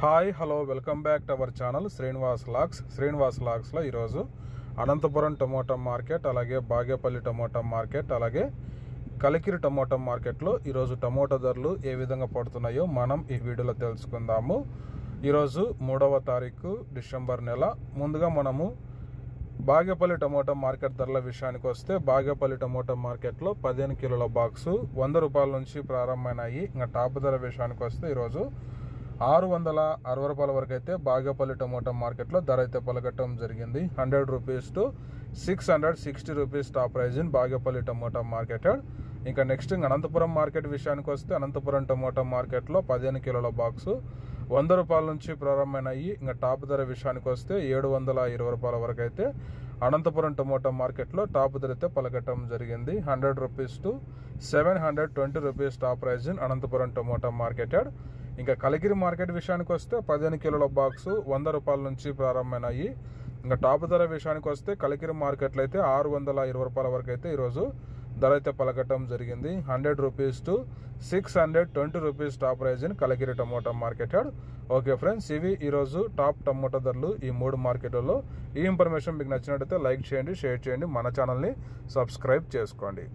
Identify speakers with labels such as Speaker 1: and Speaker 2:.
Speaker 1: Hi hello welcome back to our channel Srinivas లాగ్స్లో ఈరోజు Anantapuram tomato market, అలాగే బాగేపల్లి టమోటా మార్కెట్, అలాగే కలికిరి టమోటా మార్కెట్లో ఈరోజు టమోటా ధరలు ఏ విధంగా పడుతున్నాయో మనం ఈ వీడియోలో తెలుసుకుందాము. ఈరోజు 3వ తారీఖు డిసెంబర్ నెల. ముందుగా మనము బాగేపల్లి టమోటా మార్కెట్ ధరల విషయానికి వస్తే, బాగేపల్లి టమోటా మార్కెట్లో 15 కిలోల బాక్సు 100 రూపాయల నుంచి ప్రారంభమైనాయి. ఇంకా టాప్ ధర విషయానికి వస్తే ఈరోజు 660 రూపాయల వరకు అయితే బాగేపల్లి టమోటా మార్కెట్లో ధర అయితే పలకటం జరిగింది. 100 rupees to 660 rupees top prize in Bagepalli tomato market. ఇంకా నెక్స్ట్ అనంతపురం మార్కెట్ విషయానికి వస్తే, అనంతపురం టమోటా మార్కెట్లో 15 కిలోల బాక్సు 100 రూపాయల నుంచి ప్రారంభమైనాయి. ఇంకా టాప్ ధర విషయానికి వస్తే 720 రూపాయల వరకు అయితే అనంతపురం టమోటా మార్కెట్లో టాప్ ధర అయితే పలకటం జరిగింది. 100 rupees to 720 rupees top prize in Anantapuram tomato market. ఇంకా కలికిరి మార్కెట్ విషయానికి వస్తే 15 కిలోల బాక్సు 100 రూపాయల నుంచి ప్రారంభమైనాయి. ఇంకా టాప్ ధర విషయానికి వస్తే కలికిరి మార్కెట్లో అయితే 620 రూపాయల వరకు అయితే ఈరోజు ధర అయితే పలకటం జరిగింది. 100 rupees to 620 rupees top prize in Kalikiri tomato market. Okay friends, ఇవి ఈరోజు టాప్ టమోటా ధరలు ఈ 3 మార్కెట్లలో. ఈ ఇన్ఫర్మేషన్ మీకు నచ్చినట్టయితే లైక్ చేయండి, షేర్ చేయండి, మన ఛానల్ని సబ్స్క్రైబ్ చేసుకోండి.